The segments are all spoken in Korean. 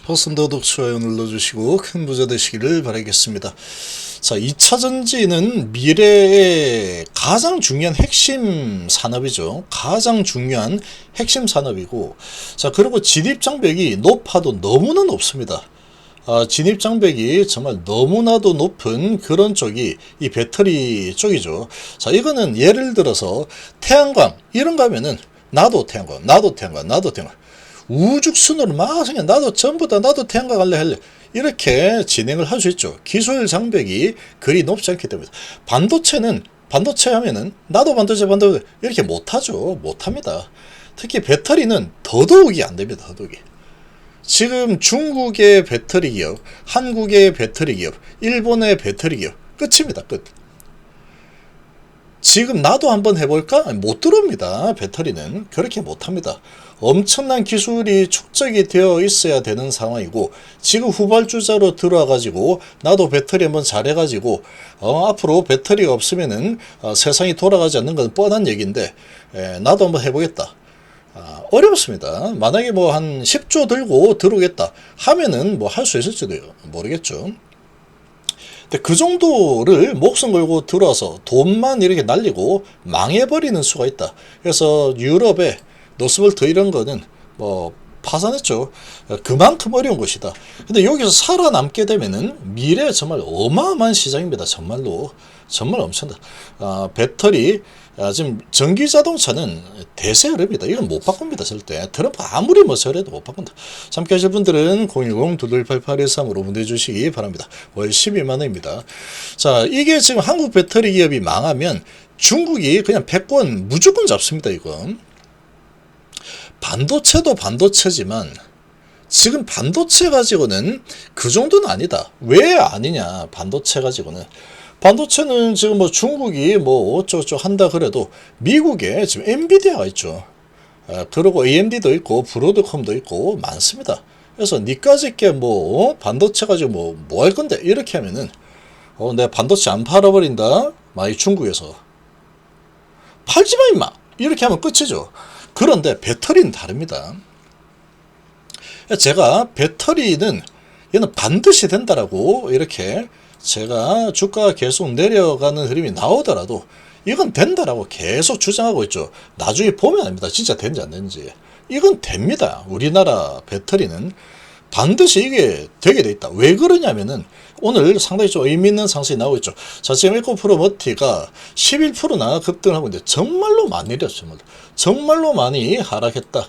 버튼도 독초에 눌러주시고 큰 부자 되시기를 바라겠습니다. 자, 2차 전지는 미래의 가장 중요한 핵심 산업이죠. 가장 중요한 핵심 산업이고, 자, 그리고 진입장벽이 높아도 너무나 높습니다. 진입장벽이 정말 너무나도 높은 그런 쪽이 이 배터리 쪽이죠. 자, 이거는 예를 들어서 태양광 이런 거 하면은 나도 태양광, 나도 태양광, 나도 태양광, 우죽순으로 막 그냥 나도 전부 다 나도 태양광 할래 이렇게 진행을 할 수 있죠. 기술 장벽이 그리 높지 않기 때문에. 반도체 하면은 나도 반도체 이렇게 못하죠. 못합니다. 특히 배터리는 더더욱이 안 됩니다. 더더욱이. 지금 중국의 배터리 기업, 한국의 배터리 기업, 일본의 배터리 기업 끝입니다. 끝. 지금 나도 한번 해볼까? 못 들어옵니다. 배터리는 그렇게 못합니다. 엄청난 기술이 축적이 되어 있어야 되는 상황이고, 지금 후발주자로 들어와가지고 나도 배터리 한번 잘해가지고 앞으로 배터리가 없으면은 세상이 돌아가지 않는 건 뻔한 얘기인데, 나도 한번 해보겠다. 어렵습니다. 만약에 뭐 한 10조 들고 들어오겠다 하면은 뭐 할 수 있을지도 모르겠죠. 근데 그 정도를 목숨 걸고 들어와서 돈만 이렇게 날리고 망해버리는 수가 있다. 그래서 유럽의 노스볼트 이런 거는 뭐 파산했죠. 그만큼 어려운 것이다. 근데 여기서 살아남게 되면은 미래 정말 어마어마한 시장입니다. 정말로. 정말 엄청나다. 배터리, 지금 전기 자동차는 대세 흐름이다. 이건 못 바꿉니다. 절대. 트럼프 아무리 뭐 저래도 못 바꾼다. 참여 하실 분들은 010-2288-13으로 문의해 주시기 바랍니다. 월 12만원입니다. 자, 이게 지금 한국 배터리 기업이 망하면 중국이 그냥 패권 무조건 잡습니다. 이건. 반도체도 반도체지만 지금 반도체 가지고는 그 정도는 아니다. 왜 아니냐? 반도체 가지고는. 반도체는 지금 뭐 중국이 뭐 어쩌고저쩌고 한다 그래도 미국에 지금 엔비디아가 있죠. 그리고 AMD도 있고 브로드컴도 있고 많습니다. 그래서 니까지 있게 뭐 반도체 가지고 뭐 할 건데 이렇게 하면은 내가 반도체 안 팔아버린다. 많이 중국에서 팔지 마 임마 이렇게 하면 끝이죠. 그런데 배터리는 다릅니다. 제가 배터리는 얘는 반드시 된다라고 이렇게 제가 주가가 계속 내려가는 흐름이 나오더라도 이건 된다라고 계속 주장하고 있죠. 나중에 보면 압니다. 진짜 되는지 안 되는지. 이건 됩니다. 우리나라 배터리는 반드시 이게 되게 돼 있다. 왜 그러냐면은 오늘 상당히 좀 의미 있는 상승이 나오고 있죠. 자, 지금 에코프로 머티가 11%나 급등을 하고 있는데 정말로 많이 내렸죠. 정말로 많이 하락했다.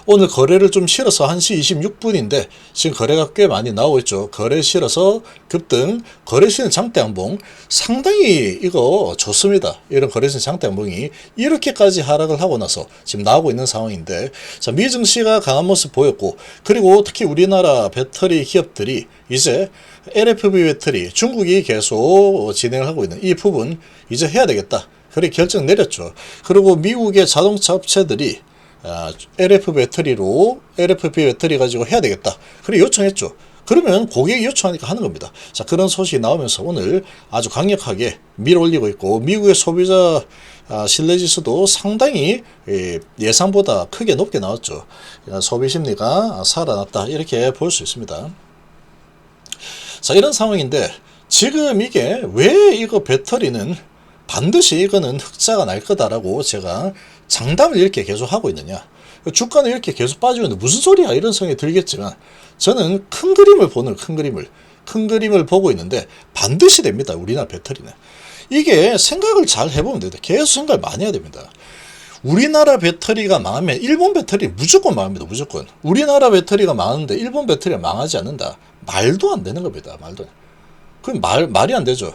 오늘 거래를 좀 실어서 1시 26분인데 지금 거래가 꽤 많이 나오고 있죠. 거래 실어서 급등, 거래 실은 장대 양봉 상당히 이거 좋습니다. 이런 거래 실은 장대 양봉이 이렇게까지 하락을 하고 나서 지금 나오고 있는 상황인데, 자, 미증시가 강한 모습 보였고, 그리고 특히 우리나라 배터리 기업들이 이제 LFP 배터리 중국이 계속 진행을 하고 있는 이 부분 이제 해야 되겠다. 그래 결정 내렸죠. 그리고 미국의 자동차 업체들이 LFP 배터리 가지고 해야 되겠다. 그래 요청했죠. 그러면 고객이 요청하니까 하는 겁니다. 자, 그런 소식이 나오면서 오늘 아주 강력하게 밀어올리고 있고, 미국의 소비자 신뢰지수도 상당히 예상보다 크게 높게 나왔죠. 소비 심리가 살아났다 이렇게 볼 수 있습니다. 자, 이런 상황인데 지금 이게 왜 이거 배터리는 반드시 이거는 흑자가 날 거다라고 제가 장담을 이렇게 계속 하고 있느냐. 주가는 이렇게 계속 빠지고 있는데 무슨 소리야 이런 생각이 들겠지만 저는 큰 그림을 큰 그림을 보고 있는데 반드시 됩니다. 우리나라 배터리는. 이게 생각을 잘 해보면 됩니다. 계속 생각을 많이 해야 됩니다. 우리나라 배터리가 망하면 일본 배터리 무조건 망합니다. 무조건. 우리나라 배터리가 망하는데 일본 배터리가 망하지 않는다. 말도 안 되는 겁니다. 그럼 말이 안 되죠.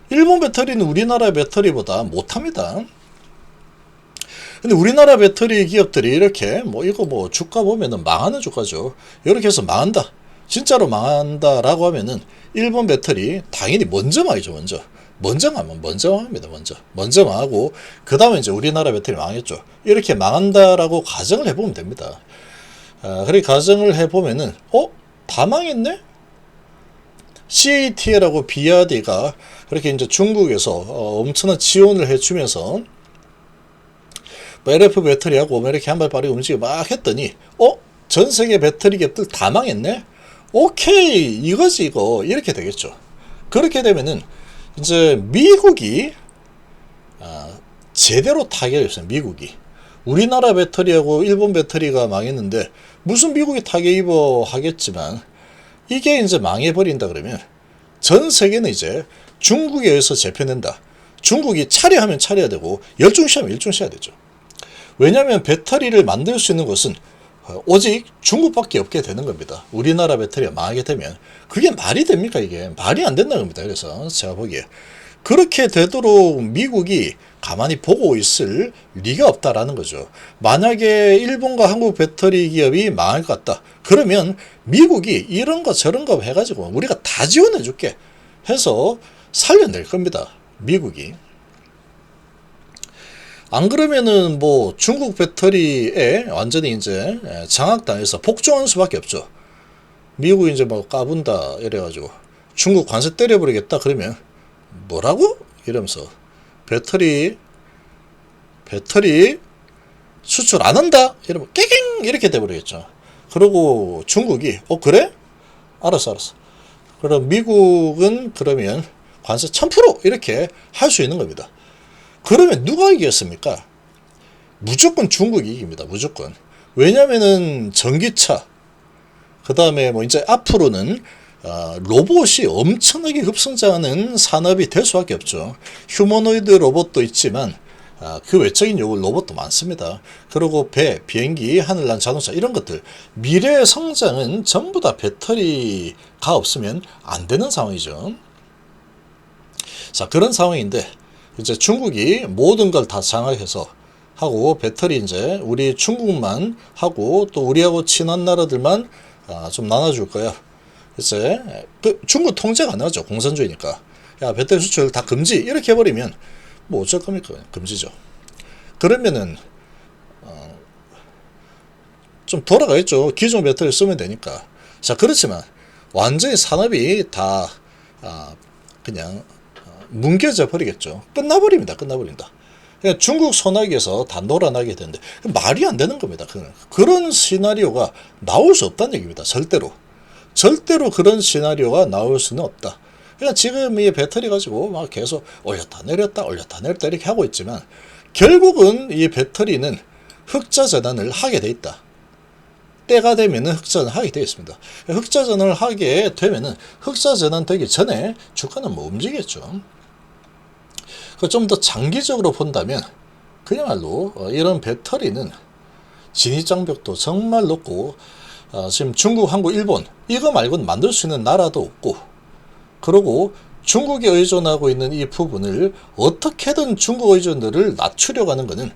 일본 배터리는 우리나라 배터리보다 못합니다. 근데 우리나라 배터리 기업들이 이렇게 이거 주가 보면은 망하는 주가죠. 이렇게 해서 망한다. 진짜로 망한다라고 하면은 일본 배터리 당연히 먼저 망이죠. 먼저 망합니다. 먼저 망하고 그 다음에 이제 우리나라 배터리 망했죠. 이렇게 망한다라고 가정을 해보면 됩니다. 그렇게 가정을 해보면은 다 망했네? CATL하고 BRD가 그렇게 이제 중국에서 엄청난 지원을 해주면서 LF 배터리하고 이렇게 한 발 빠르게 움직여 막 했더니 전 세계 배터리 기업들 다 망했네? 오케이, 이거지, 이거. 이렇게 되겠죠. 그렇게 되면은, 이제, 미국이, 제대로 타격이 없어요, 미국이. 우리나라 배터리하고 일본 배터리가 망했는데, 무슨 미국이 타격 입어 하겠지만, 이게 이제 망해버린다 그러면, 전 세계는 이제 중국에 의해서 재편된다. 중국이 차려하면 차려야 되고, 열중시하면 열중시해야 되죠. 왜냐하면 배터리를 만들 수 있는 곳은 오직 중국밖에 없게 되는 겁니다. 우리나라 배터리가 망하게 되면 그게 말이 됩니까? 이게 말이 안 된다는 겁니다. 그래서 제가 보기에 그렇게 되도록 미국이 가만히 보고 있을 리가 없다라는 거죠. 만약에 일본과 한국 배터리 기업이 망할 것 같다. 그러면 미국이 이런 거 저런 거 해가지고 우리가 다 지원해 줄게 해서 살려낼 겁니다. 미국이. 안 그러면은 뭐 중국 배터리에 완전히 이제 장악당해서 복종하는 수밖에 없죠. 미국이 이제 뭐 까분다 이래가지고 중국 관세 때려버리겠다 그러면 뭐라고? 이러면서 배터리 수출 안 한다? 이러면 깨갱 이렇게 돼버리겠죠. 그러고 중국이 그래? 알았어. 그럼 미국은 그러면 관세 1000% 이렇게 할 수 있는 겁니다. 그러면 누가 이겼습니까? 무조건 중국이 이깁니다. 무조건. 왜냐면은 전기차, 그 다음에 뭐 이제 앞으로는 로봇이 엄청나게 급성장하는 산업이 될 수밖에 없죠. 휴머노이드 로봇도 있지만 그 외적인 로봇도 많습니다. 그리고 배, 비행기, 하늘난 자동차 이런 것들 미래의 성장은 전부 다 배터리가 없으면 안 되는 상황이죠. 자, 그런 상황인데 이제 중국이 모든 걸 다 장악해서 하고 배터리 이제 우리 중국만 하고 또 우리하고 친한 나라들만 좀 나눠줄 거야. 이제 중국 통제가 안 나죠. 공산주의니까. 야, 배터리 수출 다 금지 이렇게 해버리면 뭐 어쩔 겁니까? 금지죠. 그러면은 좀 돌아가겠죠. 기존 배터리 쓰면 되니까. 자, 그렇지만 완전히 산업이 다 그냥 뭉개져 버리겠죠. 끝나버린다. 그냥 중국 소나기에서 다 놀아나게 되는데 말이 안 되는 겁니다. 그런 시나리오가 나올 수 없다는 얘기입니다. 절대로 그런 시나리오가 나올 수는 없다. 그냥 지금 이 배터리 가지고 막 계속 올렸다 내렸다 이렇게 하고 있지만 결국은 이 배터리는 흑자 전환을 하게 돼 있다. 때가 되면은 흑자 전환을 하게 되어 있습니다. 흑자 전환을 하게 되면은 흑자 전환 되기 전에 주가는 뭐 움직이겠죠. 좀 더 장기적으로 본다면 그야말로 이런 배터리는 진입장벽도 정말 높고 지금 중국, 한국, 일본 이거 말고는 만들 수 있는 나라도 없고 그리고 중국에 의존하고 있는 이 부분을 어떻게든 중국 의존도를 낮추려고 하는 것은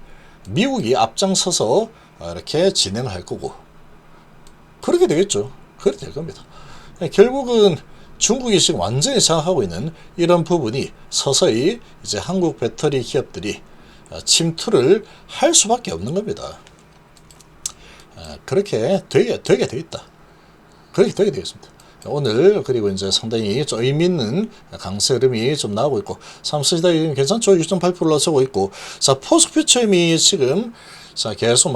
미국이 앞장서서 이렇게 진행을 할 거고 그렇게 되겠죠. 그렇게 될 겁니다. 결국은 중국이 지금 완전히 장악하고 있는 이런 부분이 서서히 이제 한국 배터리 기업들이 침투를 할 수밖에 없는 겁니다. 그렇게 되게 돼 있다. 그렇게 되게 되겠습니다. 오늘 그리고 이제 상당히 좀 의미 있는 강세 흐름이 좀 나오고 있고 삼성시대 괜찮죠? 6.8% 올라서고 있고 자 포스퓨처 힘이 지금 자 계속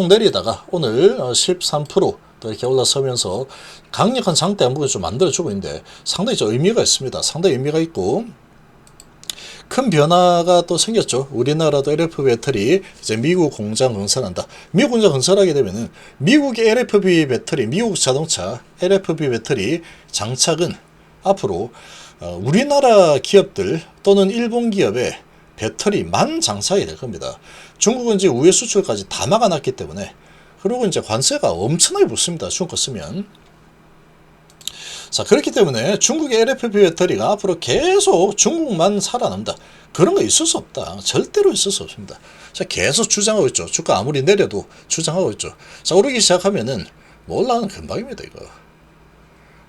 내리다가 오늘 13% 또 이렇게 올라서면서 강력한 장대 한국을 좀 만들어주고 있는데 상당히 좀 의미가 있습니다. 상당히 의미가 있고 큰 변화가 또 생겼죠. 우리나라도 LFP 배터리 이제 미국 공장 건설한다. 미국 공장 건설하게 되면은 미국의 LFP 배터리, 미국 자동차 LFP 배터리 장착은 앞으로 우리나라 기업들 또는 일본 기업의 배터리만 장착이 될 겁니다. 중국은 이제 우회 수출까지 다 막아놨기 때문에 그리고 이제 관세가 엄청나게 붙습니다. 중국 거 쓰면. 자, 그렇기 때문에 중국의 LFP 배터리가 앞으로 계속 중국만 살아남다. 그런 거 있을 수 없다. 절대로 있을 수 없습니다. 자, 계속 주장하고 있죠. 주가 아무리 내려도 주장하고 있죠. 자, 오르기 시작하면은 뭐 올라가는 금방입니다, 이거.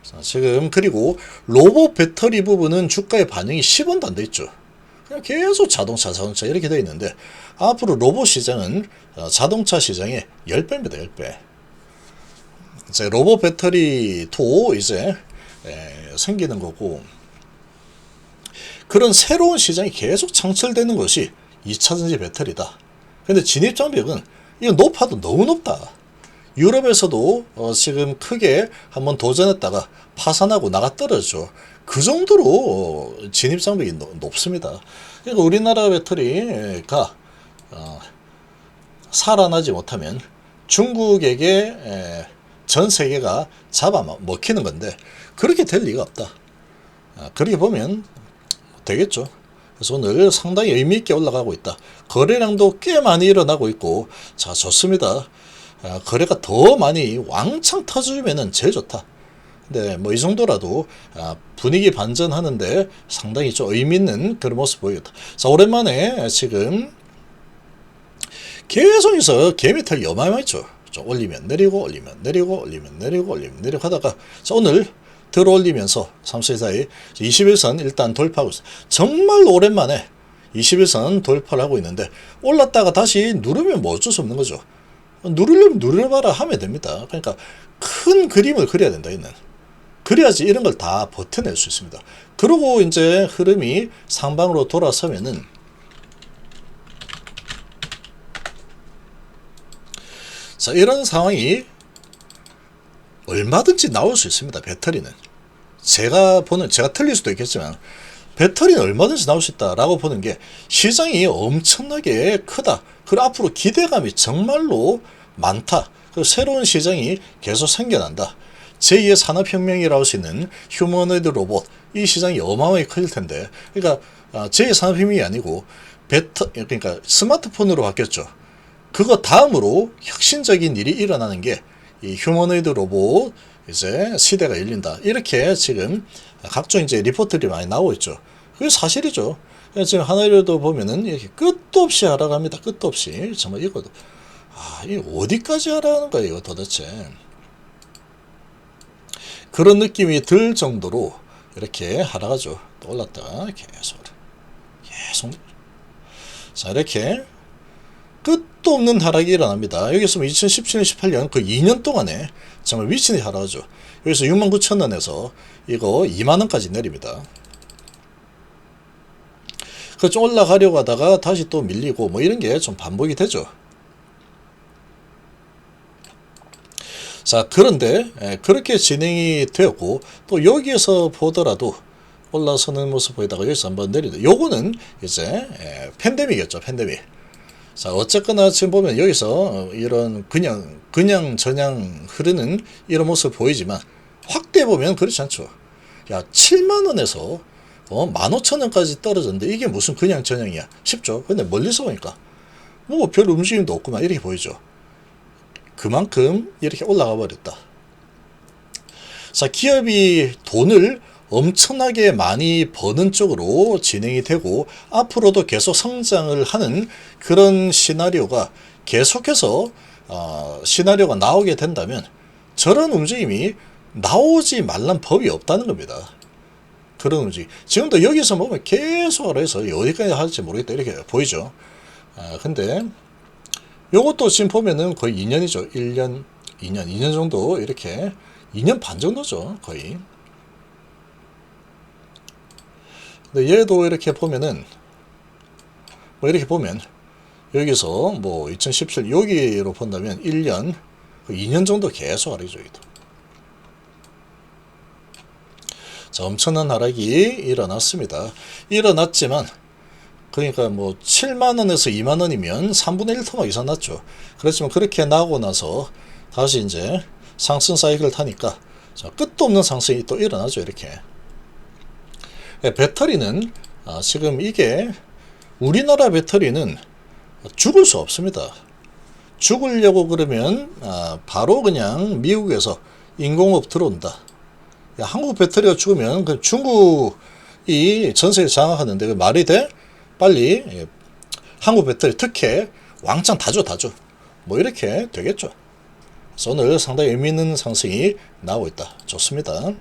자, 지금 그리고 로봇 배터리 부분은 주가의 반영이 10원도 안 돼 있죠. 그냥 계속 자동차 이렇게 되어 있는데 앞으로 로봇 시장은 자동차 시장의 10배입니다. 10배. 이제 로봇 배터리도 이제 생기는 거고 그런 새로운 시장이 계속 창출되는 것이 2차전지 배터리다. 근데 진입장벽은 이거 높아도 너무 높다. 유럽에서도 지금 크게 한번 도전했다가 파산하고 나가 떨어져. 그 정도로 진입장벽이 높습니다. 그러니까 우리나라 배터리가 살아나지 못하면 중국에게 전 세계가 잡아먹히는 건데 그렇게 될 리가 없다. 그렇게 보면 되겠죠. 그래서 오늘 상당히 의미있게 올라가고 있다. 거래량도 꽤 많이 일어나고 있고, 자, 좋습니다. 거래가 더 많이 왕창 터지면은 제일 좋다. 근데 뭐 이 정도라도 분위기 반전하는데 상당히 좀 의미있는 그런 모습 보이겠다. 자, 오랜만에 지금 계속해서 개미탈이 어마어마했죠. 좀 올리면 내리고 올리면 내리고 올리면 내리고 올리면 내리고 하다가, 자, 오늘 들어 올리면서 3세 사이 21선 일단 돌파하고 있어요. 정말 오랜만에 21선 돌파를 하고 있는데, 올랐다가 다시 누르면 뭐 어쩔 수 없는 거죠. 누르려면 누려봐라 하면 됩니다. 그러니까 큰 그림을 그려야 된다, 이는. 그래야지 이런 걸 다 버텨낼 수 있습니다. 그러고 이제 흐름이 상방으로 돌아서면은, 자, 이런 상황이 얼마든지 나올 수 있습니다. 배터리는 제가 틀릴 수도 있겠지만 배터리는 얼마든지 나올 수 있다라고 보는 게, 시장이 엄청나게 크다, 그리고 앞으로 기대감이 정말로 많다, 그리고 새로운 시장이 계속 생겨난다. 제2의 산업혁명이라고 할 수 있는 휴머노이드 로봇, 이 시장이 어마어마하게 커질 텐데, 그러니까 제2의 산업혁명이 아니고 그러니까 스마트폰으로 바뀌었죠. 그거 다음으로 혁신적인 일이 일어나는 게 이 휴머노이드 로봇 이제 시대가 열린다. 이렇게 지금 각종 이제 리포트들이 많이 나오고 있죠. 그게 사실이죠. 지금 하나로도 보면은 이렇게 끝도 없이 하락합니다. 끝도 없이. 정말 이거 이 어디까지 하락하는 거예요, 이거 도대체. 그런 느낌이 들 정도로 이렇게 하락하죠. 또 올랐다가 계속. 자, 이렇게 끝도 없는 하락이 일어납니다. 여기서 2017년, 18년 그 2년 동안에 정말 미친 듯이 하락하죠. 여기서 69,000원에서 이거 2만원까지 내립니다. 그 좀 올라가려고 하다가 다시 또 밀리고 뭐 이런 게 좀 반복이 되죠. 자, 그런데 그렇게 진행이 되었고, 또 여기에서 보더라도 올라서는 모습 보이다가 여기서 한번 내리다. 요거는 이제 팬데믹이었죠, 팬데믹. 자, 어쨌거나 지금 보면 여기서 이런 그냥 저냥 흐르는 이런 모습 보이지만, 확대 보면 그렇지 않죠. 야, 7만원에서 15,000원까지 떨어졌는데 이게 무슨 그냥 저냥이야 싶죠. 근데 멀리서 보니까 뭐 별 움직임도 없구만, 이렇게 보이죠. 그만큼 이렇게 올라가 버렸다. 자, 기업이 돈을 엄청나게 많이 버는 쪽으로 진행이 되고, 앞으로도 계속 성장을 하는 그런 시나리오가 계속해서 시나리오가 나오게 된다면, 저런 움직임이 나오지 말란 법이 없다는 겁니다. 그런 움직임. 지금도 여기서 보면 계속 해서 어디까지 할지 모르겠다, 이렇게 보이죠. 근데 요것도 지금 보면은 거의 2년이죠. 1년, 2년 정도, 이렇게 2년 반 정도죠, 거의. 근데 얘도 이렇게 보면은, 뭐 이렇게 보면 여기서 뭐 2017 여기로 본다면 1년, 2년 정도 계속 하락이죠, 여기도. 자, 엄청난 하락이 일어났습니다. 일어났지만, 그러니까 뭐 7만원에서 2만원이면 3분의 1 토막 이상 났죠. 그렇지만 그렇게 나고 나서 다시 이제 상승 사이클을 타니까, 자, 끝도 없는 상승이 또 일어나죠, 이렇게. 배터리는 지금 이게, 우리나라 배터리는 죽을 수 없습니다. 죽으려고 그러면 바로 그냥 미국에서 인공호흡 들어온다. 야, 한국 배터리가 죽으면 그 중국이 전세를 장악하는데 그 말이 돼? 빨리 한국 배터리 특혜 왕창 다 줘. 뭐 이렇게 되겠죠. 그래서 오늘 상당히 의미 있는 상승이 나오고 있다. 좋습니다.